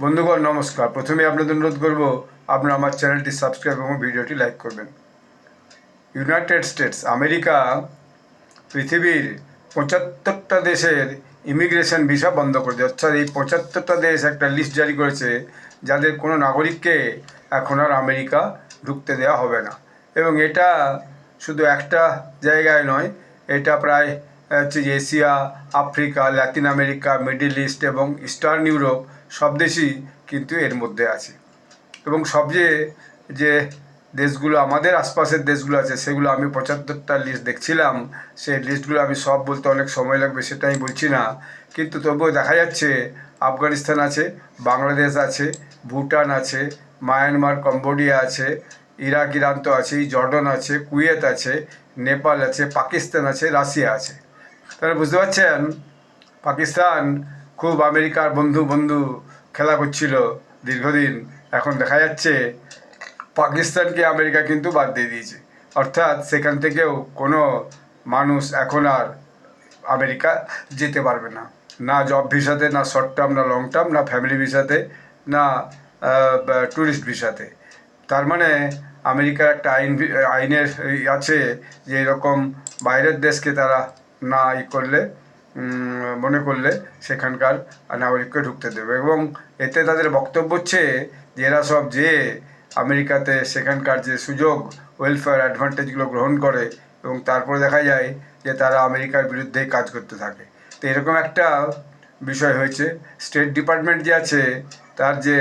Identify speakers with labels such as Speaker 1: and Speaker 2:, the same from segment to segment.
Speaker 1: বন্ধুগণ নমস্কার। প্রথমে আপনাদের অনুরোধ করব আপনারা আমার চ্যানেলটি সাবস্ক্রাইব এবং ভিডিওটি লাইক করবেন। ইউনাইটেড স্টেটস আমেরিকা পৃথিবীর ৭৫টা দেশের ইমিগ্রেশন ভিসা বন্ধ করে দেয়। অর্থাৎ এই ৭৫টা দেশ একটা লিস্ট জারি করেছে যাদের কোনো নাগরিককে এখন আর আমেরিকা ঢুকতে দেওয়া হবে না। এবং এটা শুধু একটা জায়গায় নয়, এটা প্রায় হচ্ছে যে Asia, Africa, Latin America, middle east এবং ইস্টার্ন ইউরোপ সব দেশই কিন্তু এর মধ্যে আছে। এবং সবচেয়ে যে দেশগুলো আমাদের আশপাশের দেশগুলো আছে সেগুলো আমি ৭৫টা লিস্ট দেখছিলাম। সেই লিস্টগুলো আমি সব বলতে অনেক সময় লাগবে, সেটা আমি বলছি না, কিন্তু তবুও দেখা যাচ্ছে আফগানিস্তান আছে, বাংলাদেশ আছে, ভুটান আছে, মায়ানমার, কম্বোডিয়া আছে, ইরাক, ইরান তো আছেই, জর্ডান আছে, কুয়েত আছে, নেপাল আছে, পাকিস্তান আছে, রাশিয়া আছে। তাহলে বুঝতে পারছেন পাকিস্তান খুব আমেরিকার বন্ধু বন্ধু খেলা করছিল দীর্ঘদিন। এখন দেখা যাচ্ছে পাকিস্তানকে আমেরিকা কিন্তু বাদ দিয়ে দিয়েছে। অর্থাৎ সেখান থেকেও কোনো মানুষ এখন আর আমেরিকা যেতে পারবে না, না জব ভিসাতে, না শর্ট টার্ম, না লং টার্ম, না ফ্যামিলি ভিসাতে, না ট্যুরিস্ট ভিসাতে। তার মানে আমেরিকার একটা আইনের আছে যে এরকম বাইরের দেশকে তারা না করলে মনে করলে সেখানকার নাগরিককে ঢুকতে দেবে। এবং এতে তাদের বক্তব্য হচ্ছে যে এরা সব যে আমেরিকাতে সেখানকার যে সুযোগ, ওয়েলফেয়ার অ্যাডভান্টেজগুলো গ্রহণ করে এবং তারপরে দেখা যায় যে তারা আমেরিকার বিরুদ্ধেই কাজ করতে থাকে। তো এরকম একটা বিষয় হয়েছে। স্টেট ডিপার্টমেন্ট যে আছে তার যে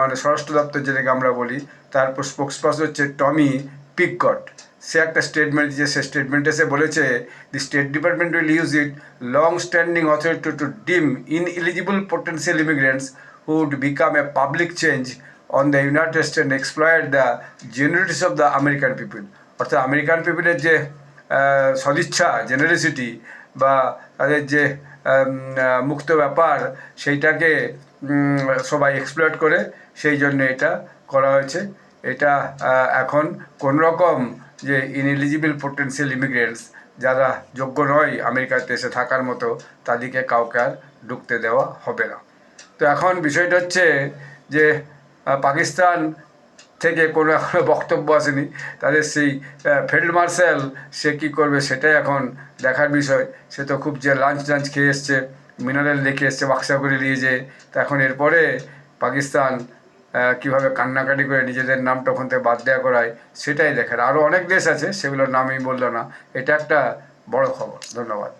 Speaker 1: মানে স্বরাষ্ট্র দপ্তর যেটাকে আমরা বলি, তারপর স্পোক্সপারসন হচ্ছে টমি পিককট। সে একটা স্টেটমেন্ট দিয়েছে। সে স্টেটমেন্টে সে বলেছে the state department will use it long standing authority to deem ineligible potential immigrants who would become a public change on the United States and exploit the generosities of the American people. অর্থাৎ American পিপলের যে সদিচ্ছা, generosity বা তাদের যে মুক্ত ব্যাপার, সেইটাকে সবাই এক্সপ্লয়েট করে, সেই জন্য এটা করা হয়েছে। এটা এখন কোনোরকম যে ইনএলিজিবল পোটেন্সিয়াল ইমিগ্রেন্টস, যারা যোগ্য নয় আমেরিকাতে এসে থাকার মতো, তাদেরকে কাউকে আর ঢুকতে দেওয়া হবে না। তো এখন বিষয়টা হচ্ছে যে পাকিস্তান থেকে কোনো এখনও বক্তব্য আসেনি। তাদের সেই ফিল্ড মার্শাল সে কী করবে সেটাই এখন দেখার বিষয়। সে তো খুব যে লাঞ্চ খেয়ে এসছে, মিনারেল রেখে এসছে বাক্সা করে নিয়েছে। তো এখন এরপরে পাকিস্তান কীভাবে কান্নাকাটি করে নিজেদের নামটা ওখান থেকে বাদ দেওয়া করায় সেটাই দেখার। আরও অনেক দেশ আছে, সেগুলোর নাম আমি বললাম না। এটা একটা বড় খবর। ধন্যবাদ।